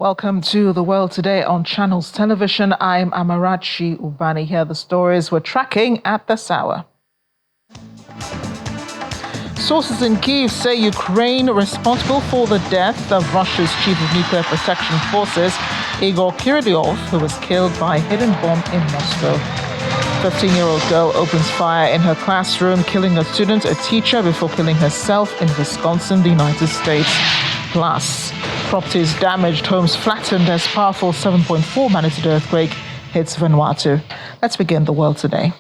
Welcome to The World Today on Channels Television. I'm Amarachi Ubani. Here are the stories we're tracking at this hour. Sources in Kyiv say Ukraine responsible for the death of Russia's chief of nuclear protection forces, Igor Kirillov, who was killed by a hidden bomb in Moscow. 15-year-old girl opens fire in her classroom, killing a student, a teacher, before killing herself in Wisconsin, the United States. Plus, properties damaged, homes flattened as powerful 7.4 magnitude earthquake hits Vanuatu. Let's begin The World Today.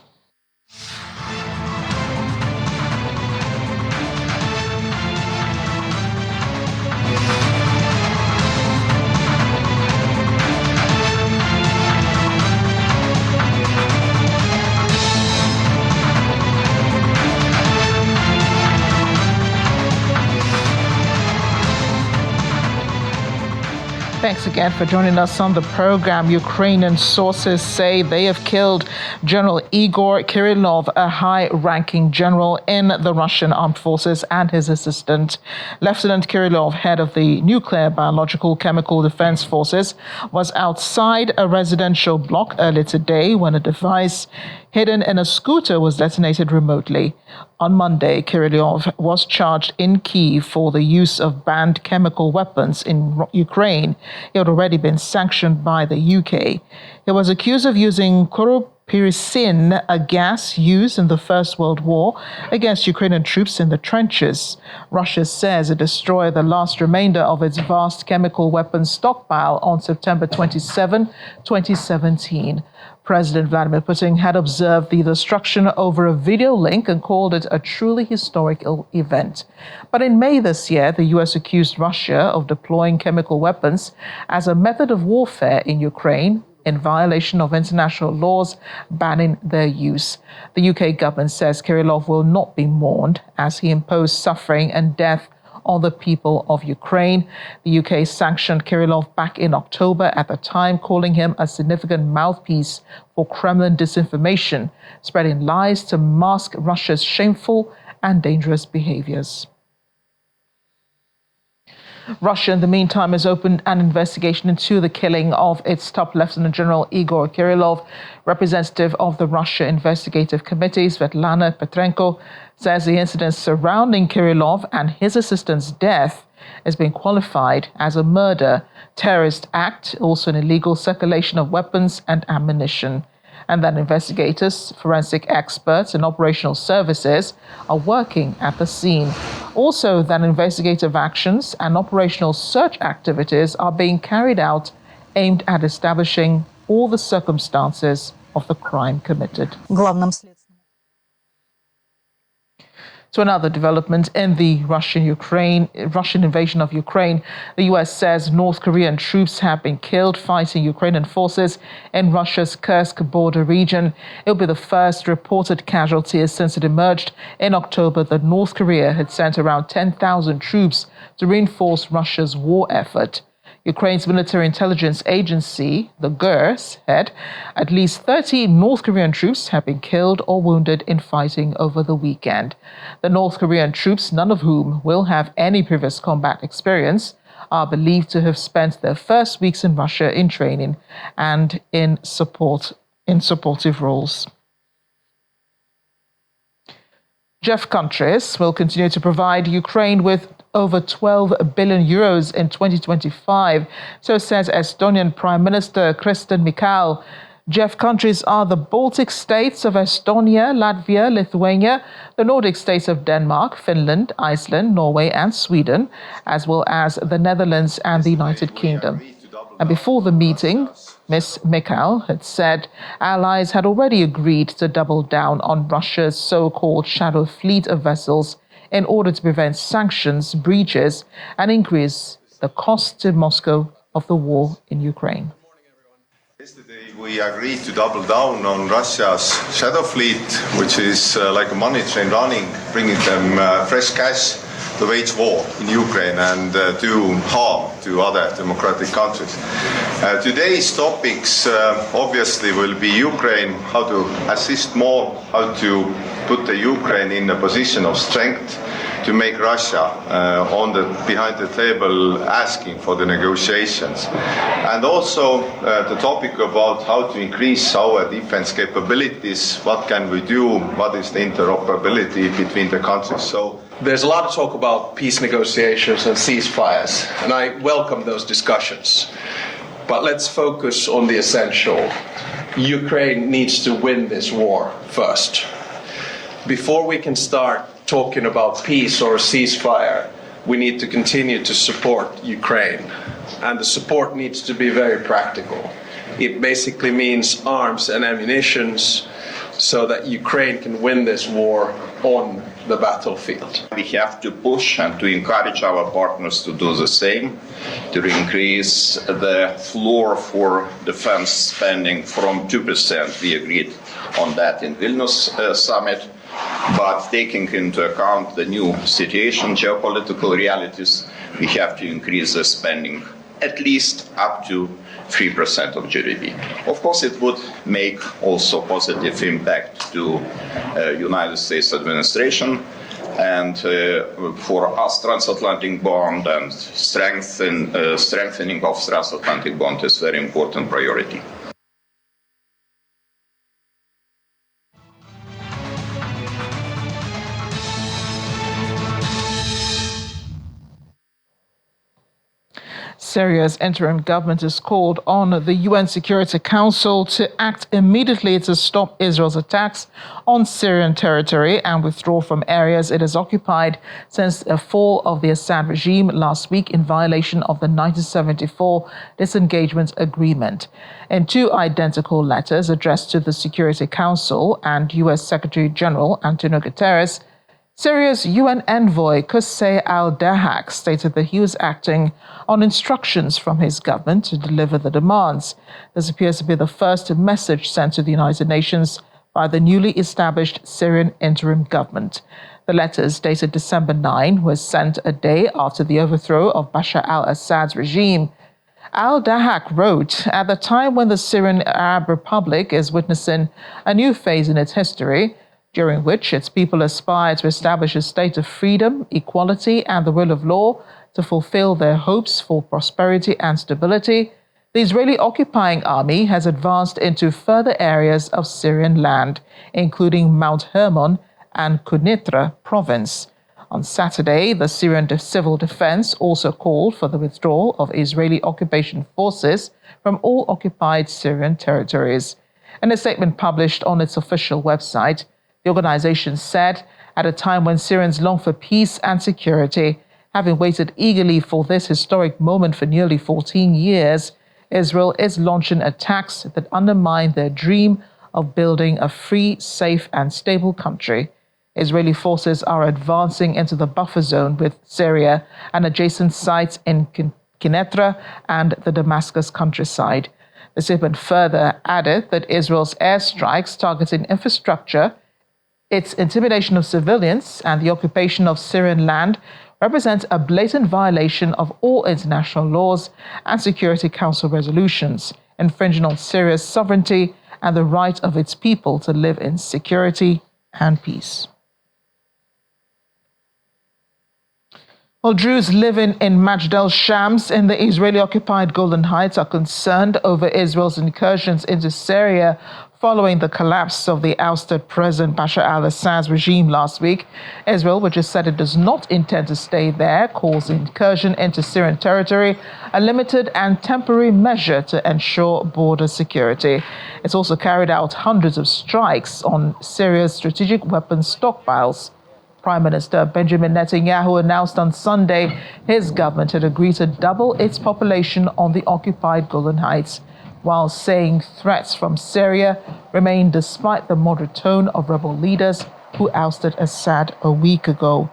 Thanks again for joining us on the program. Ukrainian sources say they have killed General Igor Kirillov, a high-ranking general in the Russian armed forces, and his assistant. Lieutenant Kirillov, head of the Nuclear, Biological, Chemical Defense Forces, was outside a residential block earlier today when a device hidden in a scooter was detonated remotely. On Monday, Kirillov was charged in Kyiv for the use of banned chemical weapons in Ukraine. He had already been sanctioned by the UK. He was accused of using pyroxene, a gas used in the First World War against Ukrainian troops in the trenches. Russia says it destroyed the last remainder of its vast chemical weapons stockpile on September 27, 2017. President Vladimir Putin had observed the destruction over a video link and called it a truly historic event. But in May this year, the US accused Russia of deploying chemical weapons as a method of warfare in Ukraine, in violation of international laws banning their use. The UK government says Kirillov will not be mourned as he imposed suffering and death on the people of Ukraine. The UK sanctioned Kirillov back in October, at the time calling him a significant mouthpiece for Kremlin disinformation, spreading lies to mask Russia's shameful and dangerous behaviors. Russia, in the meantime, has opened an investigation into the killing of its top Lieutenant General Igor Kirillov. Representative of the Russia Investigative Committee, Svetlana Petrenko, says the incident surrounding Kirillov and his assistant's death is being qualified as a murder, terrorist act, also an illegal circulation of weapons and ammunition, and that investigators, forensic experts, and operational services are working at the scene. Also, that investigative actions and operational search activities are being carried out aimed at establishing all the circumstances of the crime committed. To another development in the Russian invasion of Ukraine, the U.S. says North Korean troops have been killed fighting Ukrainian forces in Russia's Kursk border region. It will be the first reported casualties since it emerged in October that North Korea had sent around 10,000 troops to reinforce Russia's war effort. Ukraine's military intelligence agency, the GUR, said at least 30 North Korean troops have been killed or wounded in fighting over the weekend. The North Korean troops, none of whom will have any previous combat experience, are believed to have spent their first weeks in Russia in training and in supportive roles. Gulf countries will continue to provide Ukraine with over 12 billion euros in 2025, so says Estonian Prime Minister Kristen Michal. Gulf countries are the Baltic states of Estonia, Latvia, Lithuania, the Nordic states of Denmark, Finland, Iceland, Norway, and Sweden, as well as the Netherlands and the United Kingdom. And before the meeting, Ms. Michal had said allies had already agreed to double down on Russia's so-called shadow fleet of vessels in order to prevent sanctions, breaches, and increase the cost to Moscow of the war in Ukraine. Yesterday, we agreed to double down on Russia's shadow fleet, which is like a money train running, bringing them fresh cash to wage war in Ukraine and do harm to other democratic countries. Today's topics obviously will be Ukraine, how to assist more, how to put the Ukraine in a position of strength to make Russia behind the table asking for the negotiations. And also the topic about how to increase our defense capabilities, what can we do, what is the interoperability between the countries. So there's a lot of talk about peace negotiations and ceasefires, and I welcome those discussions. But let's focus on the essential. Ukraine needs to win this war first. Before we can start talking about peace or a ceasefire, we need to continue to support Ukraine. And the support needs to be very practical. It basically means arms and ammunition so that Ukraine can win this war on the battlefield. We have to push and to encourage our partners to do the same, to increase the floor for defense spending from 2%. We agreed on that in Vilnius summit. But taking into account the new situation, geopolitical realities, we have to increase the spending at least up to 3% of GDP. Of course, it would make also positive impact to United States administration, and for us, transatlantic bond and strengthening of transatlantic bond is very important priority. Syria's interim government has called on the UN Security Council to act immediately to stop Israel's attacks on Syrian territory and withdraw from areas it has occupied since the fall of the Assad regime last week in violation of the 1974 disengagement agreement. In two identical letters addressed to the Security Council and US Secretary General Antonio Guterres, Syria's UN envoy Qusay al-Dahak stated that he was acting on instructions from his government to deliver the demands. This appears to be the first message sent to the United Nations by the newly established Syrian interim government. The letters, dated December 9, were sent a day after the overthrow of Bashar al-Assad's regime. Al-Dahak wrote, "At the time when the Syrian Arab Republic is witnessing a new phase in its history, during which its people aspire to establish a state of freedom, equality, and the rule of law to fulfill their hopes for prosperity and stability, the Israeli occupying army has advanced into further areas of Syrian land, including Mount Hermon and Quneitra province." On Saturday, the Syrian Civil Defense also called for the withdrawal of Israeli occupation forces from all occupied Syrian territories. In a statement published on its official website, the organization said, at a time when Syrians long for peace and security, having waited eagerly for this historic moment for nearly 14 years, Israel is launching attacks that undermine their dream of building a free, safe, and stable country. Israeli forces are advancing into the buffer zone with Syria and adjacent sites in Quneitra and the Damascus countryside. The statement further added that Israel's airstrikes targeting infrastructure, its intimidation of civilians, and the occupation of Syrian land represents a blatant violation of all international laws and Security Council resolutions, infringing on Syria's sovereignty and the right of its people to live in security and peace. Well, Druze living in Majdal Shams in the Israeli-occupied Golan Heights are concerned over Israel's incursions into Syria following the collapse of the ousted President Bashar al-Assad's regime last week. Israel, which has said it does not intend to stay there, calls the incursion into Syrian territory a limited and temporary measure to ensure border security. It's also carried out hundreds of strikes on Syria's strategic weapons stockpiles. Prime Minister Benjamin Netanyahu announced on Sunday his government had agreed to double its population on the occupied Golan Heights, while saying threats from Syria remain despite the moderate tone of rebel leaders who ousted Assad a week ago.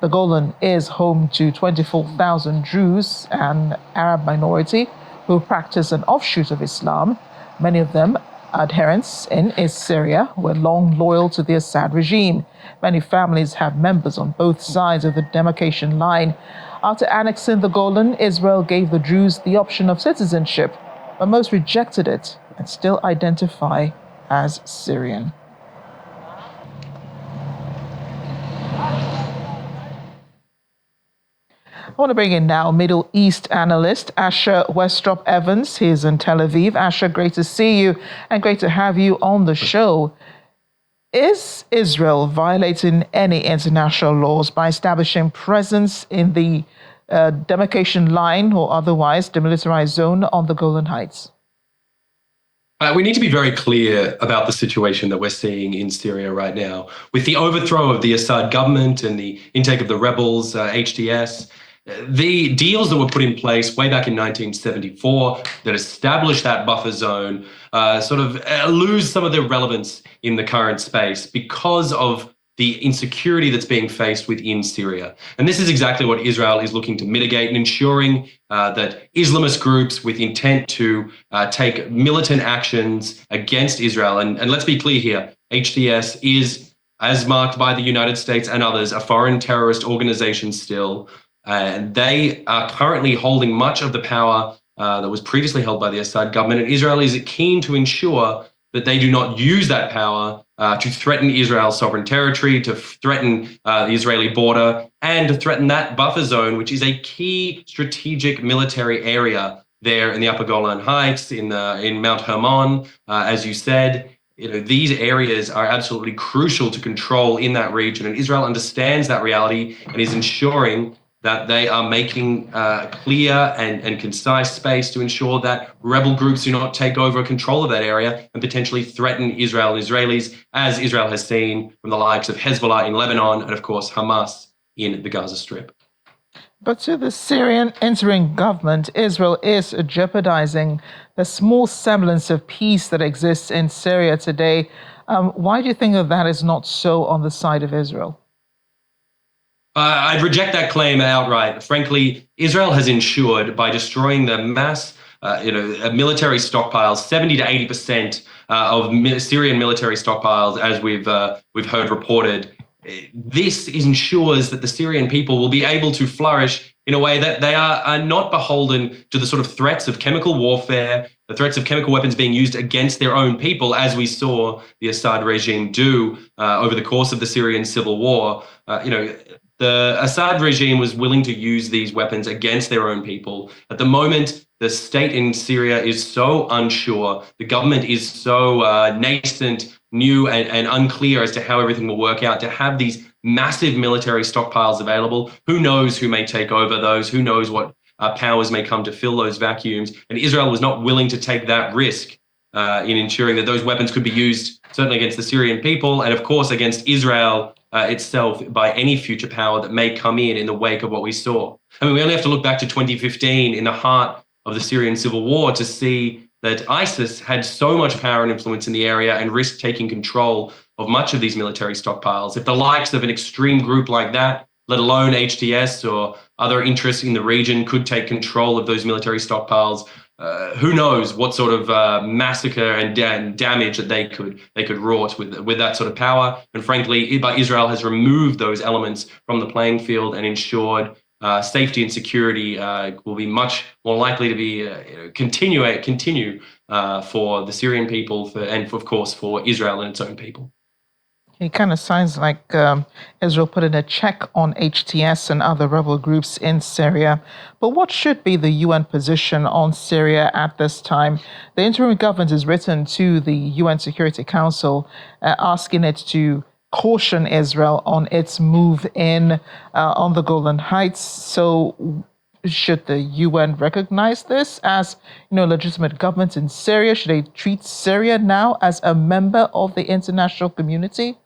The Golan is home to 24,000 Druze, an Arab minority who practice an offshoot of Islam. Many of them adherents in Syria were long loyal to the Assad regime. Many families have members on both sides of the demarcation line. After annexing the Golan, Israel gave the Druze the option of citizenship, but most rejected it and still identify as Syrian. I want to bring in now Middle East analyst Asher Westrop Evans. He's in Tel Aviv. Asher, great to see you and great to have you on the show. Is Israel violating any international laws by establishing presence in the demarcation line or otherwise demilitarized zone on the Golan Heights? We need to be very clear about the situation that we're seeing in Syria right now. With the overthrow of the Assad government and the intake of the rebels, HTS, the deals that were put in place way back in 1974 that established that buffer zone lose some of their relevance in the current space because of the insecurity that's being faced within Syria. And this is exactly what Israel is looking to mitigate and ensuring that Islamist groups with intent to take militant actions against Israel. And let's be clear here, HTS is, as marked by the United States and others, a foreign terrorist organization still. And they are currently holding much of the power that was previously held by the Assad government. And Israel is keen to ensure that they do not use that power to threaten Israel's sovereign territory, to threaten the Israeli border, and to threaten that buffer zone, which is a key strategic military area there in the Upper Golan Heights, in Mount Hermon, as you said. These areas are absolutely crucial to control in that region, and Israel understands that reality and is ensuring that they are making clear and concise space to ensure that rebel groups do not take over control of that area and potentially threaten Israel and Israelis, as Israel has seen from the likes of Hezbollah in Lebanon and, of course, Hamas in the Gaza Strip. But to the Syrian interim government, Israel is jeopardizing the small semblance of peace that exists in Syria today. Why do you think that is not so on the side of Israel? I'd reject that claim outright. Frankly, Israel has ensured by destroying the mass, military stockpiles, 70 to 80% of Syrian military stockpiles, as we've heard reported. This ensures that the Syrian people will be able to flourish in a way that they are not beholden to the sort of threats of chemical warfare, the threats of chemical weapons being used against their own people, as we saw the Assad regime do over the course of the Syrian civil war. The Assad regime was willing to use these weapons against their own people. At the moment, the state in Syria is so unsure, the government is so nascent, new and unclear as to how everything will work out. To have these massive military stockpiles available, who knows who may take over those, who knows what powers may come to fill those vacuums. And Israel was not willing to take that risk in ensuring that those weapons could be used certainly against the Syrian people and, of course, against Israel itself by any future power that may come in the wake of what we saw. I mean, we only have to look back to 2015 in the heart of the Syrian civil war to see that ISIS had so much power and influence in the area and risked taking control of much of these military stockpiles. If the likes of an extreme group like that, let alone HTS or other interests in the region, could take control of those military stockpiles, who knows what sort of massacre and damage that they could wrought with that sort of power. And frankly, Israel has removed those elements from the playing field and ensured safety and security will be much more likely to be continue for the Syrian people and of course for Israel and its own people. It kind of sounds like Israel put in a check on HTS and other rebel groups in Syria. But what should be the UN position on Syria at this time? The interim government has written to the UN Security Council asking it to caution Israel on its move in on the Golan Heights. So should the UN recognize this as, legitimate government in Syria? Should they treat Syria now as a member of the international community?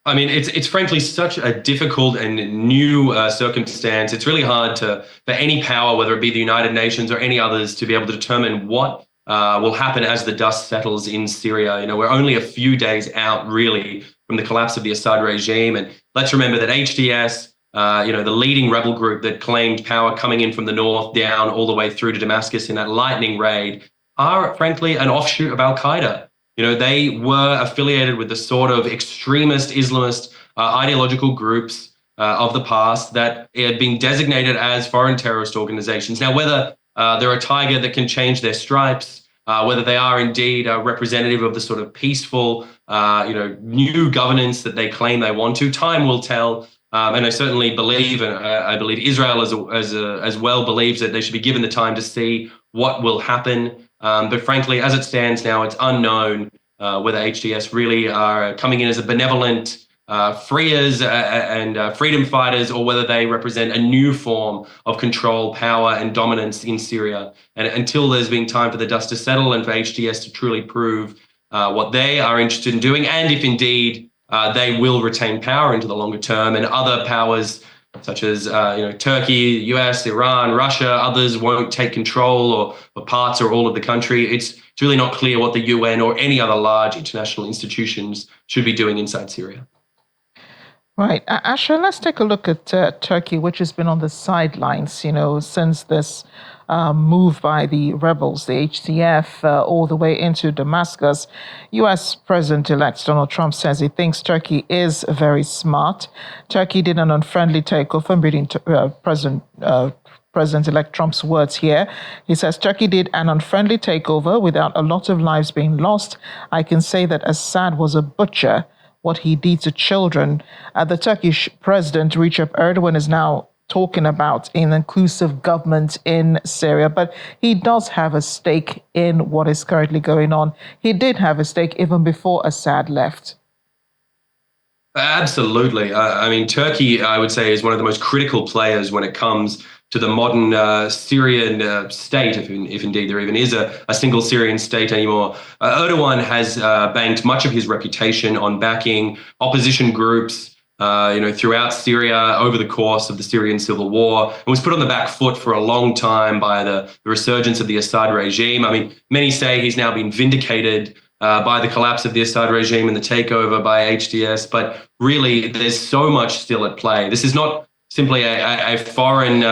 I mean, it's frankly such a difficult and new circumstance. It's really hard for any power, whether it be the United Nations or any others, to be able to determine what will happen as the dust settles in Syria. We're only a few days out, really, from the collapse of the Assad regime. And let's remember that HTS, the leading rebel group that claimed power coming in from the north down all the way through to Damascus in that lightning raid, are frankly an offshoot of Al-Qaeda. They were affiliated with the sort of extremist Islamist ideological groups of the past that had been designated as foreign terrorist organizations. Now, whether they're a tiger that can change their stripes, whether they are indeed a representative of the sort of peaceful, new governance that they claim they want to, time will tell. And I certainly believe, and I believe Israel as well believes that they should be given the time to see what will happen. But frankly, as it stands now, it's unknown whether HTS really are coming in as a benevolent freers and freedom fighters, or whether they represent a new form of control, power, and dominance in Syria. And until there's been time for the dust to settle and for HTS to truly prove what they are interested in doing, and if indeed they will retain power into the longer term, and other powers such as Turkey, US, Iran, Russia, others won't take control or parts or all of the country. It's really not clear what the UN or any other large international institutions should be doing inside Syria. Right. Asher, let's take a look at Turkey, which has been on the sidelines, since this move by the rebels, the HTF, all the way into Damascus. U.S. President-elect Donald Trump says he thinks Turkey is very smart. Turkey did an unfriendly takeover. I'm reading President-elect Trump's words here. He says, Turkey did an unfriendly takeover without a lot of lives being lost. I can say that Assad was a butcher. What he did to children. The Turkish president, Recep Erdogan, is now talking about an inclusive government in Syria, but he does have a stake in what is currently going on. He did have a stake even before Assad left. Absolutely. I mean, Turkey, I would say, is one of the most critical players when it comes to the modern Syrian state, if indeed there even is a single Syrian state anymore. Erdogan has banked much of his reputation on backing opposition groups, throughout Syria over the course of the Syrian civil war, and was put on the back foot for a long time by the resurgence of the Assad regime. I mean, many say he's now been vindicated by the collapse of the Assad regime and the takeover by HTS, but really there's so much still at play. This is not simply a foreign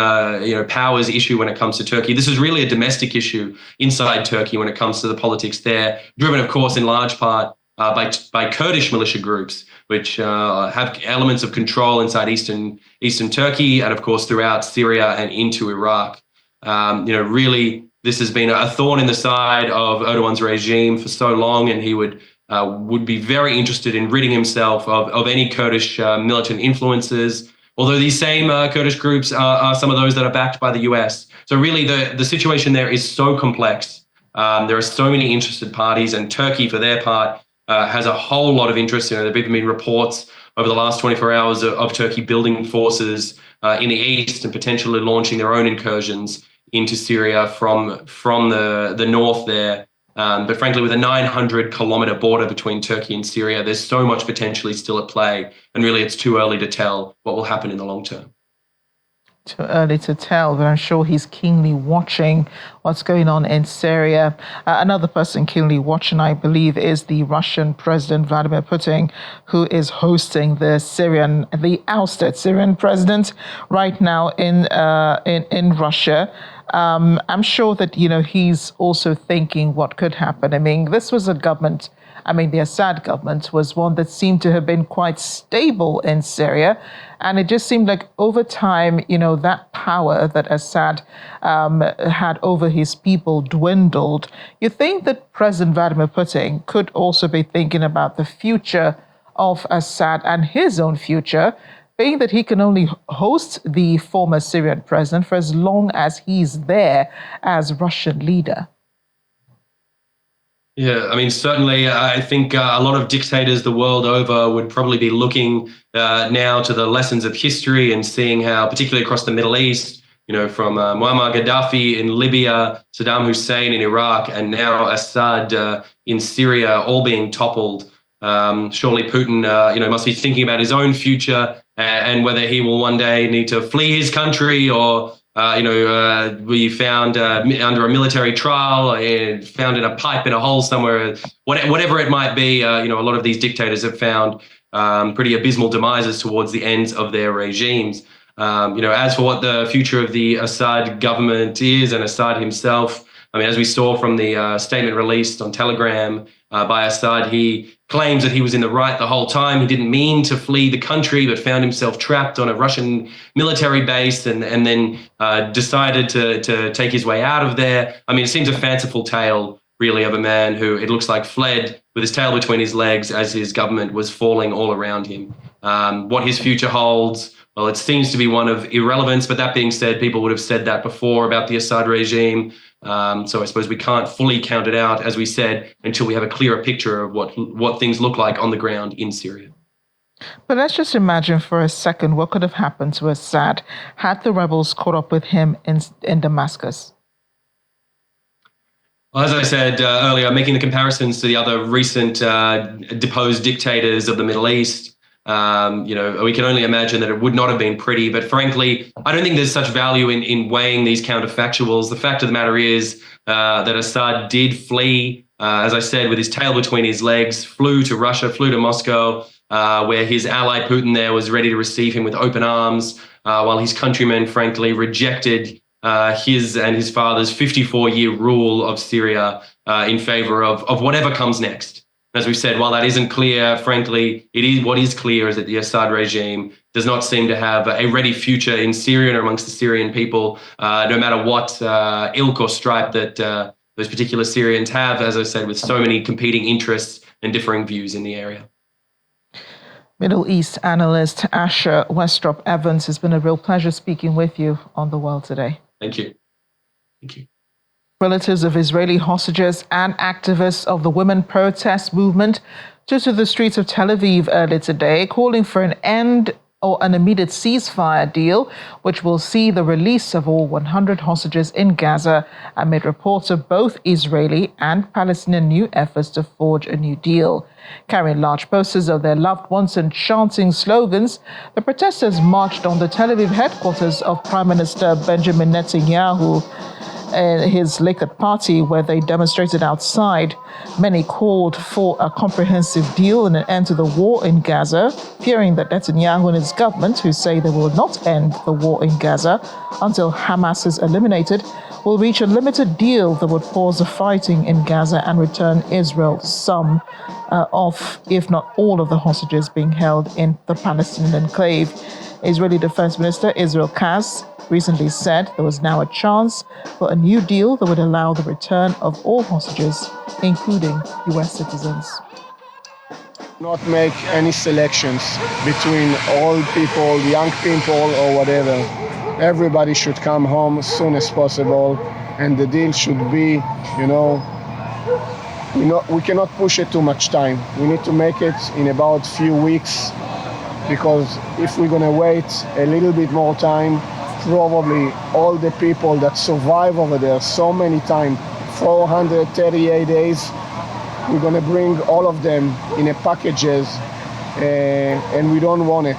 powers issue when it comes to Turkey. This is really a domestic issue inside Turkey when it comes to the politics there, driven, of course, in large part by Kurdish militia groups, which have elements of control inside eastern Turkey and, of course, throughout Syria and into Iraq. Really, this has been a thorn in the side of Erdogan's regime for so long, and he would be very interested in ridding himself of any Kurdish militant influences. Although these same Kurdish groups are some of those that are backed by the US. So really the situation there is so complex. There are so many interested parties, and Turkey, for their part, has a whole lot of interest. There have even been reports over the last 24 hours of Turkey building forces in the east and potentially launching their own incursions into Syria from the north there. But frankly, with a 900-kilometer border between Turkey and Syria, there's so much potentially still at play. And really, it's too early to tell what will happen in the long term. Too early to tell, but I'm sure he's keenly watching what's going on in Syria. Another person keenly watching, I believe, is the Russian President Vladimir Putin, who is hosting the ousted Syrian president right now in Russia. I'm sure that, he's also thinking what could happen. I mean, this was a government, the Assad government was one that seemed to have been quite stable in Syria. And it just seemed like over time, that power that Assad had over his people dwindled. You think that President Vladimir Putin could also be thinking about the future of Assad and his own future, being that he can only host the former Syrian president for as long as he's there as Russian leader? Yeah, certainly I think a lot of dictators the world over would probably be looking now to the lessons of history and seeing how, particularly across the Middle East, from Muammar Gaddafi in Libya, Saddam Hussein in Iraq, and now Assad in Syria, all being toppled. Surely Putin, must be thinking about his own future and whether he will one day need to flee his country or, be found under a military trial, found in a pipe in a hole somewhere, whatever it might be. A lot of these dictators have found pretty abysmal demises towards the ends of their regimes. As for what the future of the Assad government is and Assad himself, as we saw from the statement released on Telegram by Assad, he claims that he was in the right the whole time. He didn't mean to flee the country, but found himself trapped on a Russian military base and then decided to take his way out of there. It seems a fanciful tale, really, of a man who, it looks like, fled with his tail between his legs as his government was falling all around him. What his future holds, well, it seems to be one of irrelevance. But that being said, people would have said that before about the Assad regime. So I suppose we can't fully count it out, as we said, until we have a clearer picture of what things look like on the ground in Syria. But let's just imagine for a second what could have happened to Assad had the rebels caught up with him in Damascus. Well, as I said earlier, making the comparisons to the other recent deposed dictators of the Middle East, we can only imagine that it would not have been pretty. But frankly, I don't think there's such value in weighing these counterfactuals. The fact of the matter is that Assad did flee, as I said, with his tail between his legs, flew to Russia, flew to Moscow, where his ally Putin there was ready to receive him with open arms, while his countrymen, frankly, rejected his and his father's 54-year rule of Syria in favor of whatever comes next. As we said, while that isn't clear, frankly, what is clear is that the Assad regime does not seem to have a ready future in Syria or amongst the Syrian people, no matter what ilk or stripe that those particular Syrians have, as I said, with so many competing interests and differing views in the area. Middle East analyst Asher Westrop Evans, it's been a real pleasure speaking with you on The World Today. Thank you. Thank you. Relatives of Israeli hostages and activists of the women protest movement took to the streets of Tel Aviv earlier today, calling for an end or an immediate ceasefire deal, which will see the release of all 100 hostages in Gaza, amid reports of both Israeli and Palestinian new efforts to forge a new deal. Carrying large posters of their loved ones and chanting slogans, the protesters marched on the Tel Aviv headquarters of Prime Minister Benjamin Netanyahu and his Likud party, where they demonstrated outside. Many called for a comprehensive deal and an end to the war in Gaza, fearing that Netanyahu and his government, who say they will not end the war in Gaza until Hamas is eliminated, will reach a limited deal that would pause the fighting in Gaza and return Israel some of, if not all, of the hostages being held in the Palestinian enclave. Israeli Defense Minister Israel Katz recently said there was now a chance for a new deal that would allow the return of all hostages, including U.S. citizens. Not make any selections between old people, young people, or whatever. Everybody should come home as soon as possible, and the deal should be, we cannot push it too much time. We need to make it in about few weeks, because if we're going to wait a little bit more time, probably all the people that survive over there so many times, 438 days, we're going to bring all of them in a packages, and we don't want it.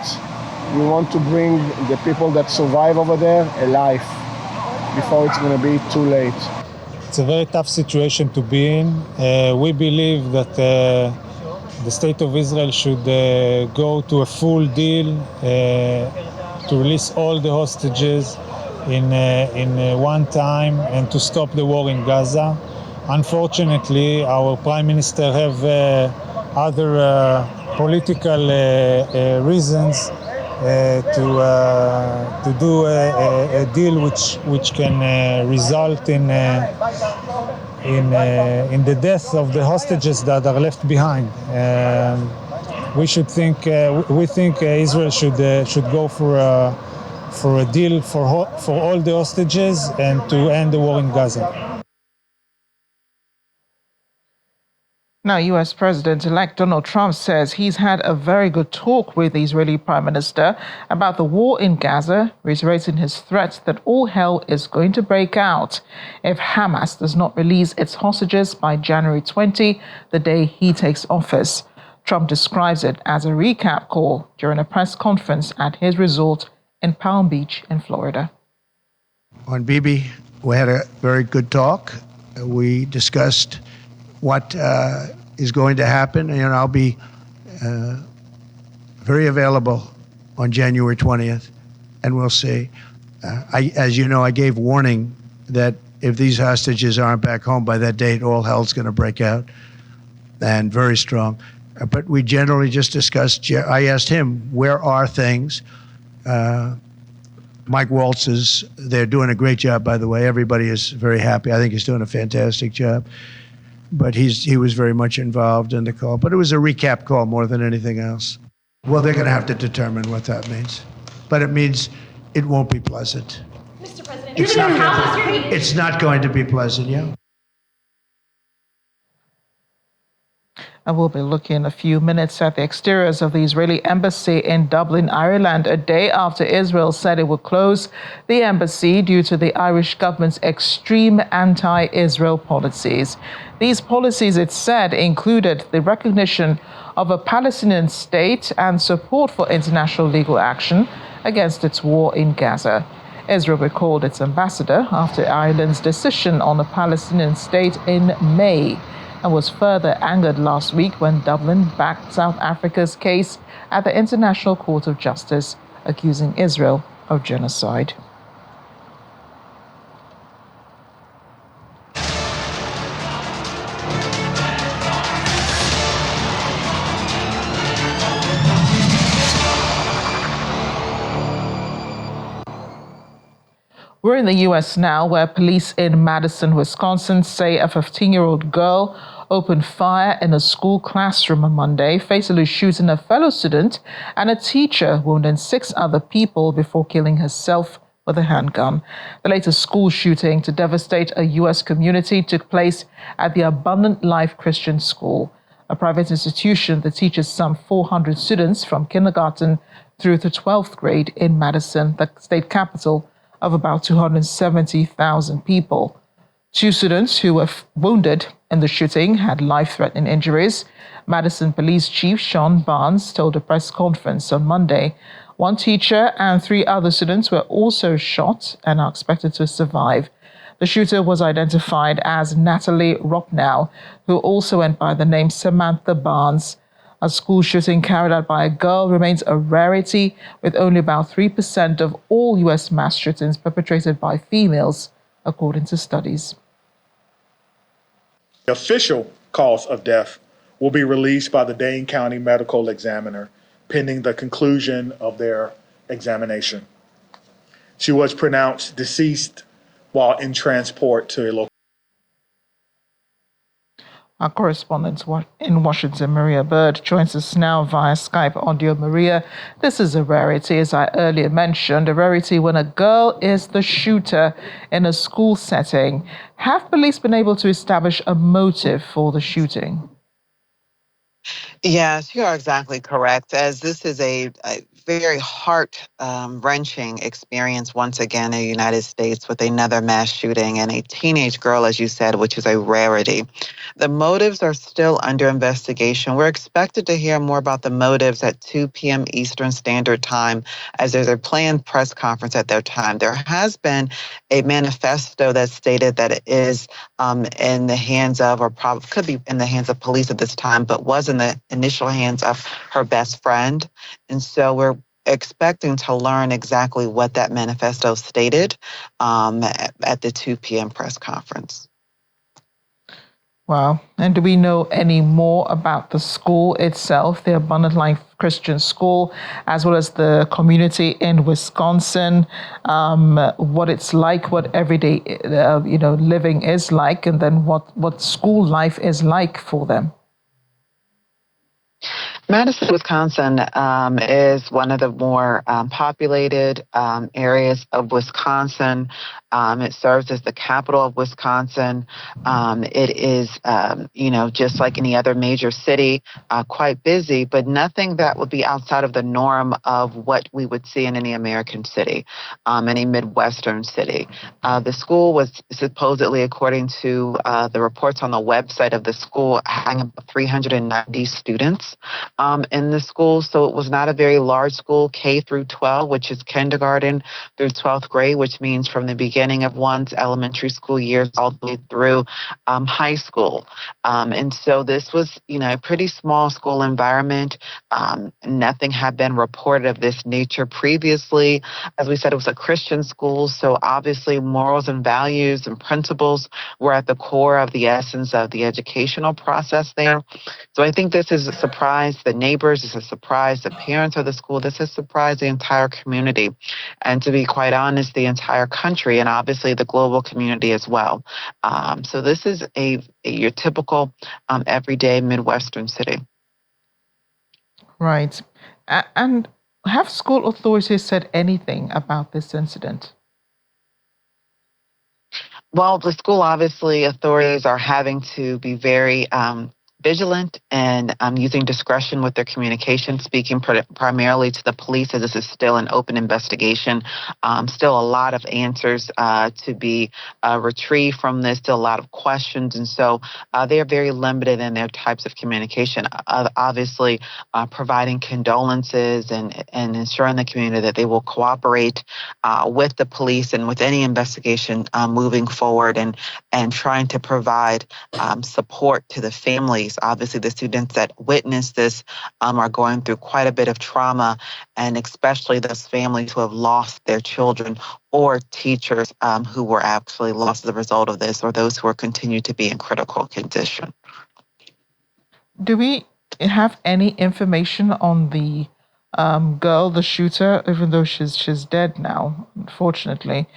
We want to bring the people that survive over there alive before it's going to be too late. It's a very tough situation to be in. We believe that the state of Israel should go to a full deal to release all the hostages in one time and to stop the war in Gaza. Unfortunately, our Prime Minister have other political reasons to do a deal which can result in the death of the hostages that are left behind. We think Israel should go for a deal for all the hostages and to end the war in Gaza. Now, U.S. President-elect Donald Trump says he's had a very good talk with the Israeli Prime Minister about the war in Gaza, reiterating his threat that all hell is going to break out if Hamas does not release its hostages by January 20, the day he takes office. Trump describes it as a recap call during a press conference at his resort in Palm Beach in Florida. On Bibi, we had a very good talk. We discussed what is going to happen, and I'll be very available on January 20th, and we'll see. As you know, I gave warning that if these hostages aren't back home by that date, all hell's going to break out, and very strong. But we generally just discussed, I asked him, where are things? Mike Waltz they're doing a great job, by the way. Everybody is very happy. I think he's doing a fantastic job. But he was very much involved in the call. But it was a recap call more than anything else. Well, they're going to have to determine what that means. But it means it won't be pleasant. Mr. President, It's not going to be pleasant, yeah. And we'll be looking in a few minutes at the exteriors of the Israeli embassy in Dublin, Ireland, a day after Israel said it would close the embassy due to the Irish government's extreme anti-Israel policies. These policies, it said, included the recognition of a Palestinian state and support for international legal action against its war in Gaza. Israel recalled its ambassador after Ireland's decision on a Palestinian state in May, and was further angered last week when Dublin backed South Africa's case at the International Court of Justice, accusing Israel of genocide. We're in the U.S. now, where police in Madison, Wisconsin, say a 15-year-old girl opened fire in a school classroom on Monday, fatally shooting a fellow student and a teacher, wounding 6 other people before killing herself with a handgun. The latest school shooting to devastate a U.S. community took place at the Abundant Life Christian School, a private institution that teaches some 400 students from kindergarten through to 12th grade in Madison, the state capital of about 270,000 people. 2 students who were wounded in the shooting had life-threatening injuries. Madison Police Chief Sean Barnes told a press conference on Monday 1 teacher and 3 other students were also shot and are expected to survive. The shooter was identified as Natalie Rocknow, who also went by the name Samantha Barnes. A school shooting carried out by a girl remains a rarity, with only about 3% of all U.S. mass shootings perpetrated by females, according to studies. The official cause of death will be released by the Dane County Medical Examiner, pending the conclusion of their examination. She was pronounced deceased while in transport to a local. Our correspondent in Washington, Maria Bird, joins us now via Skype audio. Maria, this is a rarity, as I earlier mentioned, a rarity when a girl is the shooter in a school setting. Have police been able to establish a motive for the shooting? Yes, you are exactly correct, as this is a very heart-wrenching experience once again in the United States with another mass shooting and a teenage girl, as you said, which is a rarity. The motives are still under investigation. We're expected to hear more about the motives at 2 p.m. Eastern Standard Time, as there's a planned press conference at that time. There has been a manifesto that stated that it is in the hands of, or could be in the hands of police at this time, but was in the initial hands of her best friend. And so we're expecting to learn exactly what that manifesto stated at the 2 p.m. press conference. Wow. And do we know any more about the school itself, the Abundant Life Christian School, as well as the community in Wisconsin, what it's like, what everyday living is like, and then what school life is like for them? Madison, Wisconsin is one of the more populated areas of Wisconsin. It serves as the capital of Wisconsin. It is, just like any other major city, quite busy, but nothing that would be outside of the norm of what we would see in any American city, any Midwestern city. The school was supposedly, according to the reports on the website of the school, having about 390 students in the school. So it was not a very large school, K through 12, which is kindergarten through 12th grade, which means from the beginning of one's elementary school years all the way through high school. And so this was, a pretty small school environment. Nothing had been reported of this nature previously. As we said, it was a Christian school, so obviously morals and values and principles were at the core of the essence of the educational process there. So I think this is a surprise the neighbors, this has surprised the parents of the school, this has surprised the entire community, and to be quite honest, the entire country, and obviously the global community as well. So this is your typical everyday Midwestern city. Right. And have school authorities said anything about this incident? Well, the school, obviously, authorities are having to be very vigilant and using discretion with their communication, speaking primarily to the police, as this is still an open investigation. Still a lot of answers to be retrieved from this, still a lot of questions. And so they are very limited in their types of communication. Obviously, providing condolences and ensuring the community that they will cooperate with the police and with any investigation moving forward, and trying to provide support to the families. Obviously, the students that witnessed this are going through quite a bit of trauma, and especially those families who have lost their children, or teachers who were actually lost as a result of this, or those who are continued to be in critical condition. Do we have any information on the girl, the shooter, even though she's dead now, unfortunately?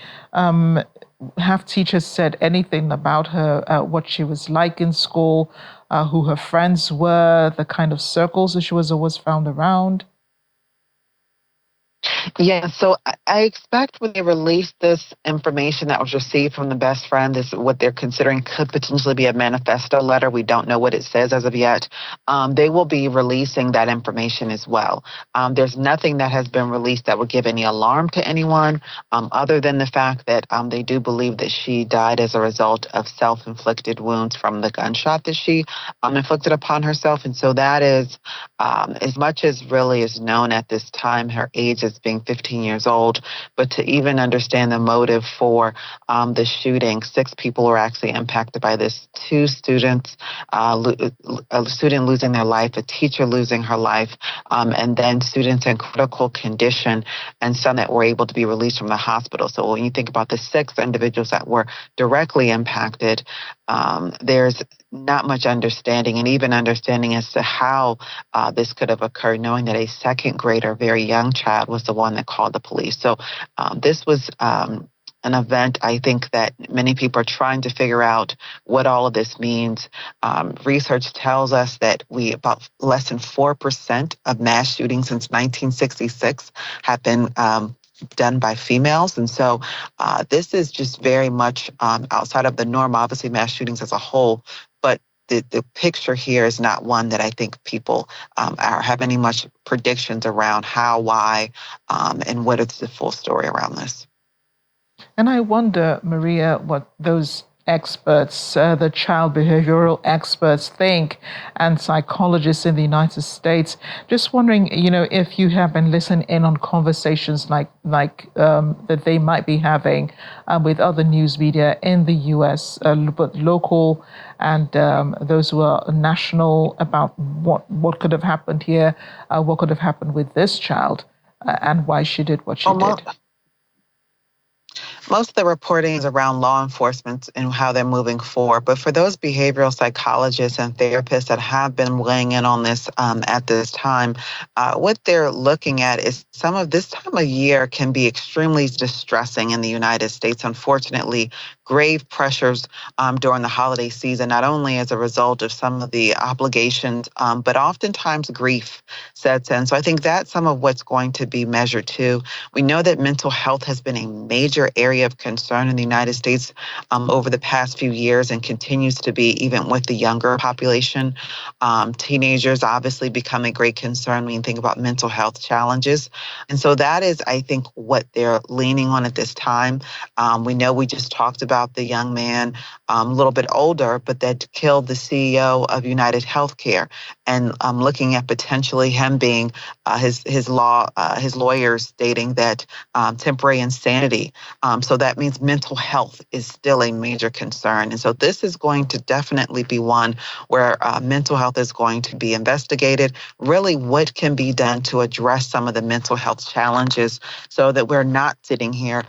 Have teachers said anything about her, what she was like in school, who her friends were, the kind of circles that she was always found around? Yeah, so I expect when they release this information that was received from the best friend, is what they're considering could potentially be a manifesto letter. We don't know what it says as of yet. They will be releasing that information as well. There's nothing that has been released that would give any alarm to anyone, other than the fact that they do believe that she died as a result of self-inflicted wounds from the gunshot that she inflicted upon herself. And so that is as much as really is known at this time. Her age is being 15 years old, but to even understand the motive for the shooting, 6 people were actually impacted by this. 2 students, a student losing their life, a teacher losing her life, and then students in critical condition, and some that were able to be released from the hospital. So when you think about the 6 individuals that were directly impacted, there's not much understanding, and even understanding as to how this could have occurred, knowing that a second grader, very young child, was the one that called the police. So this was an event, I think, that many people are trying to figure out what all of this means. Research tells us that about less than 4% of mass shootings since 1966 have been done by females. And so this is just very much outside of the norm, obviously mass shootings as a whole, but the picture here is not one that I think people have any much predictions around how, why, and what is the full story around this. And I wonder, Maria, what those experts, the child behavioral experts think, and psychologists in the United States. Just wondering, if you have been listening in on conversations like that they might be having with other news media in the U.S., but local and those who are national, about what could have happened here, what could have happened with this child, and why she did what she did. Most of the reporting is around law enforcement and how they're moving forward. But for those behavioral psychologists and therapists that have been weighing in on this at this time, what they're looking at is some of this time of year can be extremely distressing in the United States. Unfortunately, grave pressures during the holiday season, not only as a result of some of the obligations, but oftentimes grief sets in. So I think that's some of what's going to be measured too. We know that mental health has been a major area of concern in the United States over the past few years, and continues to be even with the younger population. Teenagers obviously become a great concern when you think about mental health challenges. And so that is, I think, what they're leaning on at this time. We know we just talked about the young man, a little bit older, but that killed the CEO of United Healthcare, and looking at potentially him being his lawyers stating that temporary insanity. So that means mental health is still a major concern. And so this is going to definitely be one where mental health is going to be investigated, really what can be done to address some of the mental health challenges, so that we're not sitting here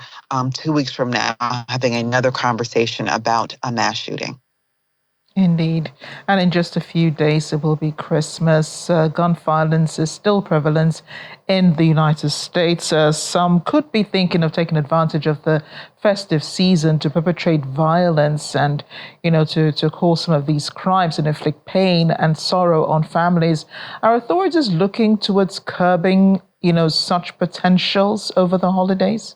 2 weeks from now having another conversation about a mass shooting. Indeed. And in just a few days, it will be Christmas. Gun violence is still prevalent in the United States. Some could be thinking of taking advantage of the festive season to perpetrate violence and, to cause some of these crimes and inflict pain and sorrow on families. Are authorities looking towards curbing, such potentials over the holidays?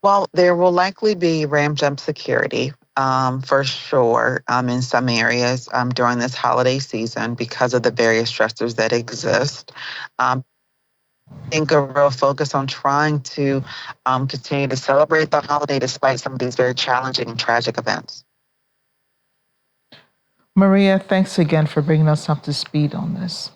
Well, there will likely be ramped up security for sure in some areas during this holiday season because of the various stressors that exist. I think a real focus on trying to continue to celebrate the holiday despite some of these very challenging and tragic events. Maria, thanks again for bringing us up to speed on this.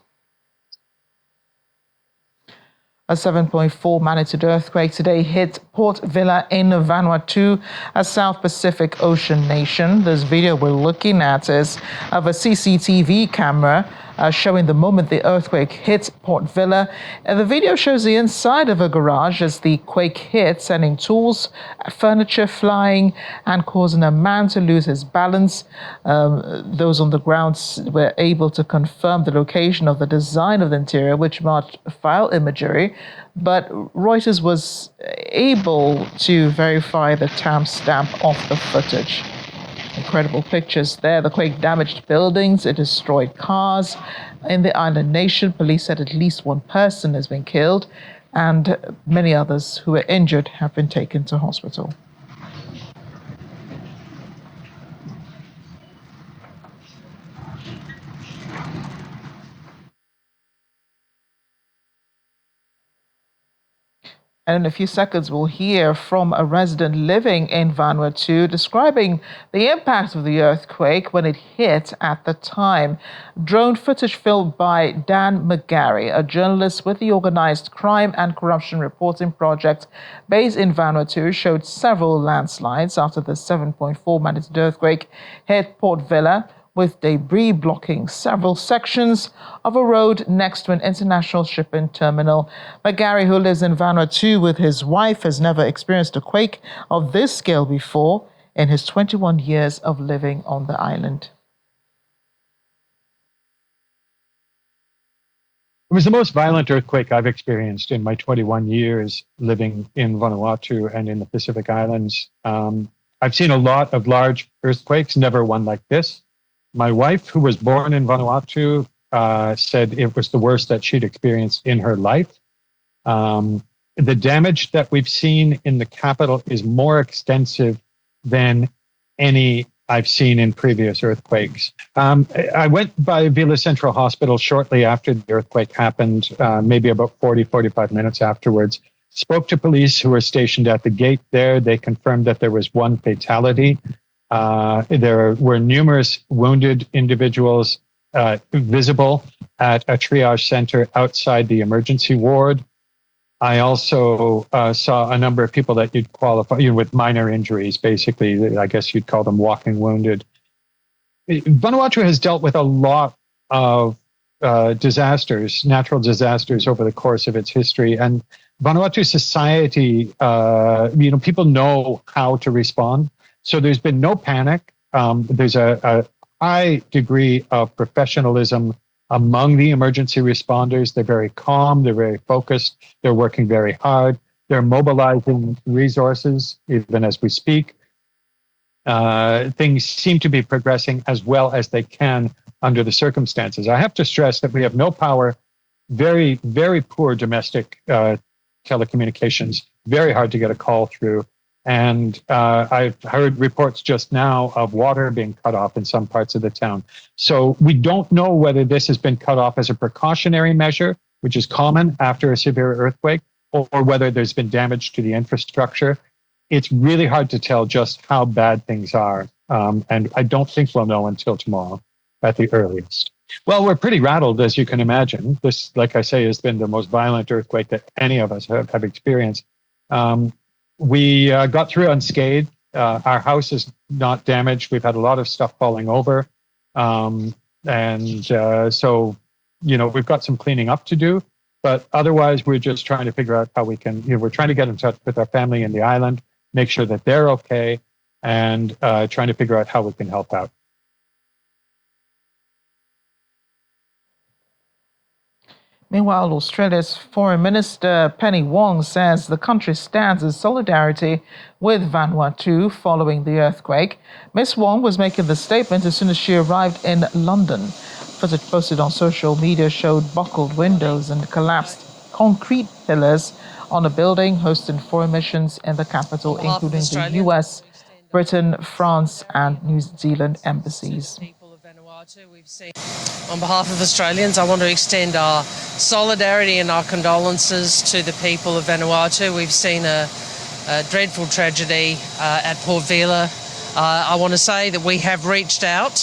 A 7.4 magnitude earthquake today hit Port Vila in Vanuatu, a South Pacific Ocean nation. This video we're looking at is of a CCTV camera showing the moment the earthquake hit Port Vila. And the video shows the inside of a garage as the quake hit, sending tools, furniture flying and causing a man to lose his balance. Those on the ground were able to confirm the location of the design of the interior, which matched file imagery. But Reuters was able to verify the timestamp of the footage. Incredible pictures there. The quake damaged buildings, it destroyed cars. In the island nation, police said at least one person has been killed, and many others who were injured have been taken to hospital. And in a few seconds, we'll hear from a resident living in Vanuatu describing the impact of the earthquake when it hit at the time. Drone footage filmed by Dan McGarry, a journalist with the Organized Crime and Corruption Reporting Project based in Vanuatu, showed several landslides after the 7.4 magnitude earthquake hit Port Vila, with debris blocking several sections of a road next to an international shipping terminal. McGarry, who lives in Vanuatu with his wife, has never experienced a quake of this scale before in his 21 years of living on the island. It was the most violent earthquake I've experienced in my 21 years living in Vanuatu and in the Pacific Islands. I've seen a lot of large earthquakes, never one like this. My wife, who was born in Vanuatu, said it was the worst that she'd experienced in her life. The damage that we've seen in the capital is more extensive than any I've seen in previous earthquakes. I went by Vila Central Hospital shortly after the earthquake happened, maybe about 45 minutes afterwards. Spoke to police who were stationed at the gate there. They confirmed that there was one fatality. There were numerous wounded individuals visible at a triage center outside the emergency ward. I also saw a number of people that you'd qualify with minor injuries, basically. I guess you'd call them walking wounded. Vanuatu has dealt with a lot of disasters, natural disasters over the course of its history. And Vanuatu society, people know how to respond. So there's been no panic. There's a high degree of professionalism among the emergency responders. They're very calm. They're very focused. They're working very hard. They're mobilizing resources even as we speak. Things seem to be progressing as well as they can under the circumstances. I have to stress that we have no power, very, very poor domestic telecommunications, very hard to get a call through. And I've heard reports just now of water being cut off in some parts of the town. So we don't know whether this has been cut off as a precautionary measure, which is common after a severe earthquake, or whether there's been damage to the infrastructure. It's really hard to tell just how bad things are. And I don't think we'll know until tomorrow at the earliest. Well, we're pretty rattled, as you can imagine. This, like I say, has been the most violent earthquake that any of us have experienced. We got through unscathed. Our house is not damaged. We've had a lot of stuff falling over. So, we've got some cleaning up to do. But otherwise, we're just trying to figure out how we can, we're trying to get in touch with our family in the island, make sure that they're okay. and trying to figure out how we can help out. Meanwhile, Australia's Foreign Minister Penny Wong says the country stands in solidarity with Vanuatu following the earthquake. Ms. Wong was making the statement as soon as she arrived in London. Footage posted on social media showed buckled windows and collapsed concrete pillars on a building hosting foreign missions in the capital, including the US, Britain, France, and New Zealand embassies. On behalf of Australians, I want to extend our solidarity and our condolences to the people of Vanuatu. We've seen a dreadful tragedy at Port Vila. I want to say that we have reached out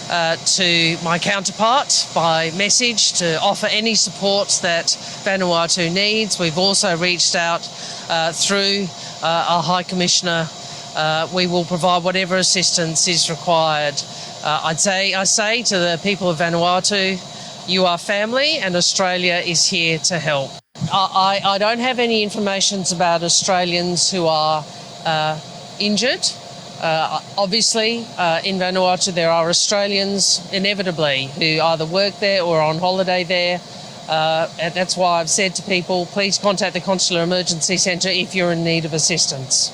to my counterpart by message to offer any support that Vanuatu needs. We've also reached out through our High Commissioner. We will provide whatever assistance is required. I say to the people of Vanuatu, you are family and Australia is here to help. I don't have any information about Australians who are injured. Obviously, in Vanuatu there are Australians inevitably who either work there or are on holiday there. And that's why I've said to people, please contact the Consular Emergency Centre if you're in need of assistance.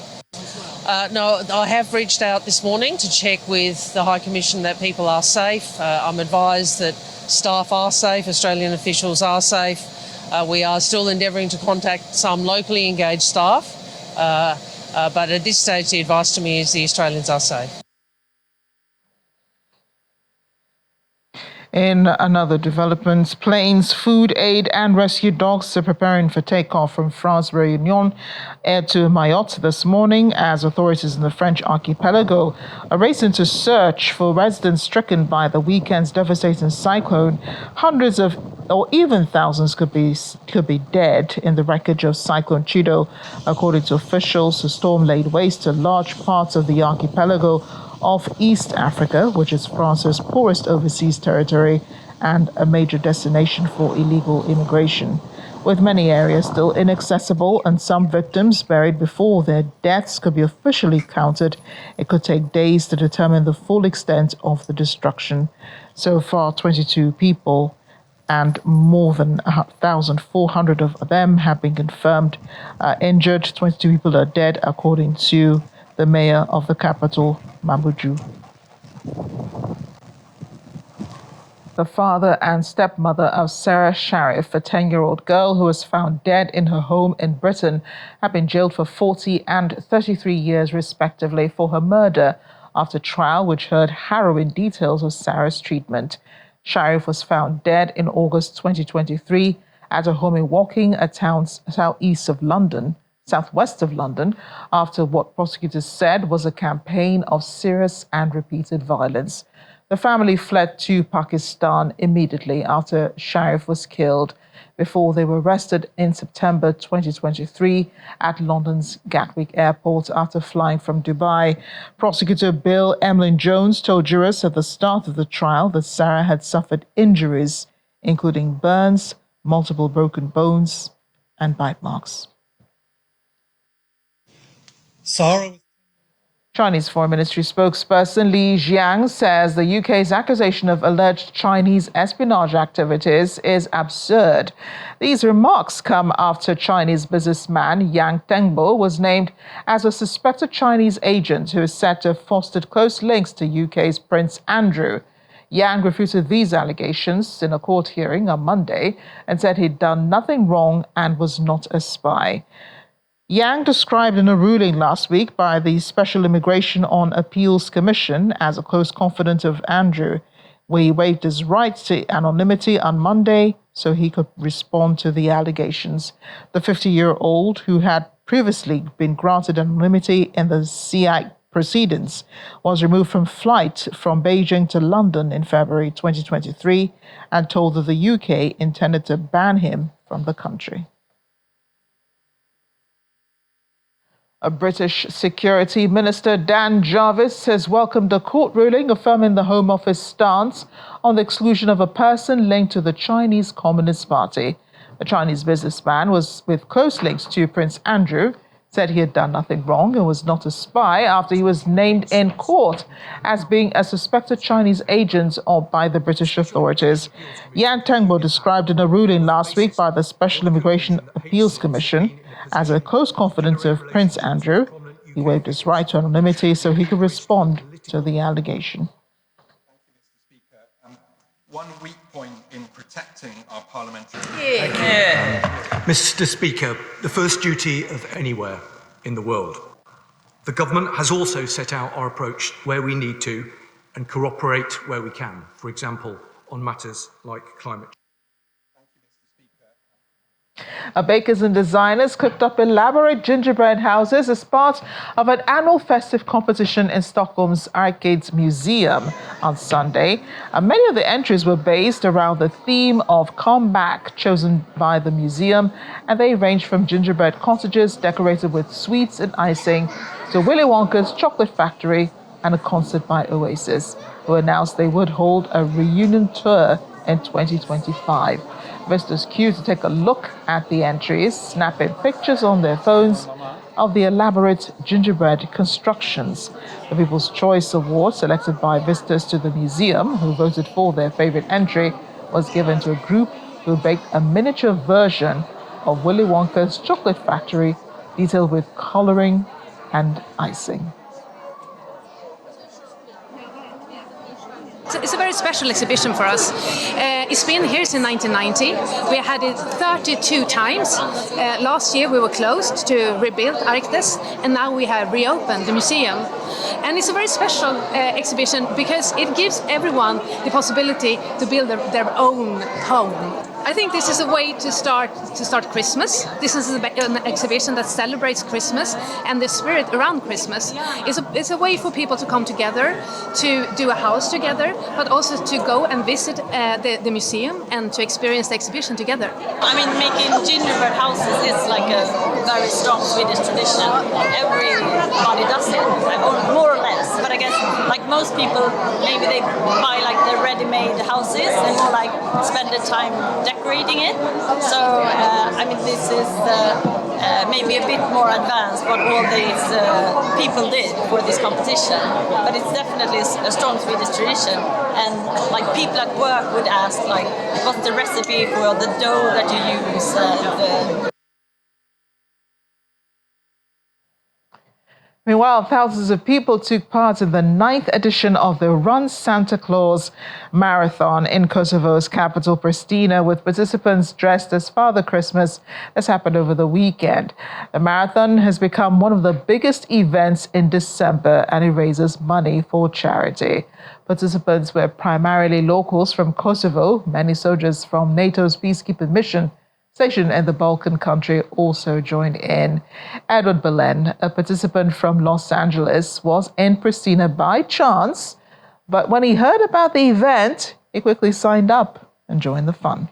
No, I have reached out this morning to check with the High Commission that people are safe. I'm advised that staff are safe, Australian officials are safe. We are still endeavouring to contact some locally engaged staff, but at this stage the advice to me is the Australians are safe. In another development, planes, food aid and rescue dogs are preparing for takeoff from France Réunion Air to Mayotte this morning as authorities in the French archipelago are racing to search for residents stricken by the weekend's devastating cyclone. Hundreds of, or even thousands could be dead in the wreckage of Cyclone Cheetos, according to officials. The storm laid waste to large parts of the archipelago of East Africa, which is France's poorest overseas territory and a major destination for illegal immigration. With many areas still inaccessible and some victims buried before their deaths could be officially counted, it could take days to determine the full extent of the destruction. So far, 22 people and more than 1,400 of them have been confirmed injured. 22 people are dead, according to the mayor of the capital, Mabuju. The father and stepmother of Sarah Sharif, a 10-year-old girl who was found dead in her home in Britain, have been jailed for 40 and 33 years respectively for her murder after trial which heard harrowing details of Sarah's treatment. Sharif was found dead in August 2023 at a home in Woking, a town southwest of London, after what prosecutors said was a campaign of serious and repeated violence. The family fled to Pakistan immediately after Sharif was killed, before they were arrested in September 2023 at London's Gatwick Airport after flying from Dubai. Prosecutor Bill Emlyn Jones told jurors at the start of the trial that Sarah had suffered injuries, including burns, multiple broken bones, and bite marks. Chinese Foreign Ministry spokesperson Li Jiang says the UK's accusation of alleged Chinese espionage activities is absurd. These remarks come after Chinese businessman Yang Tenbo was named as a suspected Chinese agent who is said to have fostered close links to UK's Prince Andrew. Yang refuted these allegations in a court hearing on Monday and said he'd done nothing wrong and was not a spy. Yang, described in a ruling last week by the Special Immigration on Appeals Commission as a close confidant of Andrew, where he waived his right to anonymity on Monday so he could respond to the allegations. The 50-year-old, who had previously been granted anonymity in the CI proceedings, was removed from flight from Beijing to London in February 2023 and told that the UK intended to ban him from the country. A British Security Minister, Dan Jarvis, has welcomed a court ruling affirming the Home Office stance on the exclusion of a person linked to the Chinese Communist Party. The Chinese businessman was with close links to Prince Andrew, said he had done nothing wrong and was not a spy after he was named in court as being a suspected Chinese agent by the British authorities. Yan Tenbo, described in a ruling last week by the Special Immigration Appeals Commission as a close confidant of Prince Andrew. He waived his right to anonymity so he could respond to the allegation. One weak point in protecting our parliamentary... Mr. Speaker, the first duty of anywhere in the world. The government has also set out our approach where we need to and cooperate where we can, for example, on matters like climate change. Bakers and designers cooked up elaborate gingerbread houses as part of an annual festive competition in Stockholm's Arcades Museum on Sunday. Many of the entries were based around the theme of Come Back, chosen by the museum, and they range from gingerbread cottages decorated with sweets and icing to Willy Wonka's chocolate factory and a concert by Oasis, who announced they would hold a reunion tour in 2025. Visitors queued to take a look at the entries, snapping pictures on their phones of the elaborate gingerbread constructions. The People's Choice Award, selected by visitors to the museum who voted for their favorite entry, was given to a group who baked a miniature version of Willy Wonka's chocolate factory, detailed with coloring and icing. It's a very special exhibition for us. It's been here since 1990. We had it 32 times. Last year we were closed to rebuild Arctes, and now we have reopened the museum. And it's a very special exhibition because it gives everyone the possibility to build their own home. I think this is a way to start Christmas. This is an exhibition that celebrates Christmas and the spirit around Christmas. It's a way for people to come together, to do a house together, but also to go and visit the museum and to experience the exhibition together. I mean, making gingerbread houses is like a very strong Swedish tradition. Everybody does it, more or less. But I guess, like most people, maybe they buy like the ready-made houses and more like spend the time decorating it. So, I mean, this is maybe a bit more advanced what all these people did for this competition. But it's definitely a strong Swedish tradition. And like people at work would ask, like, what's the recipe for the dough that you use? Meanwhile, thousands of people took part in the 9th edition of the Run Santa Claus Marathon in Kosovo's capital, Pristina, with participants dressed as Father Christmas. This happened over the weekend. The marathon has become one of the biggest events in December, and it raises money for charity. Participants were primarily locals from Kosovo. Many soldiers from NATO's peacekeeping mission stationed in the Balkan country also joined in. Edward Belen, a participant from Los Angeles, was in Pristina by chance, but when he heard about the event, he quickly signed up and joined the fun.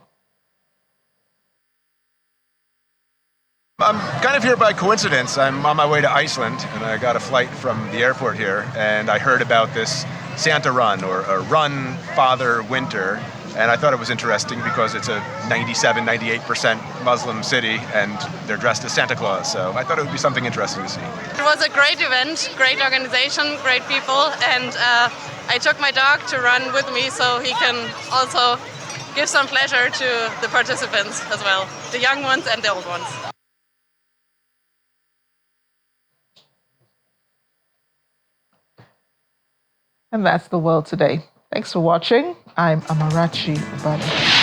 I'm kind of here by coincidence. I'm on my way to Iceland, and I got a flight from the airport here, and I heard about this Santa Run, or a Run Father Winter, and I thought it was interesting because it's a 97-98% Muslim city, and they're dressed as Santa Claus, so I thought it would be something interesting to see. It was a great event, great organization, great people, and I took my dog to run with me so he can also give some pleasure to the participants as well, the young ones and the old ones. And that's the world today. Thanks for watching. I'm Amarachi Ubani.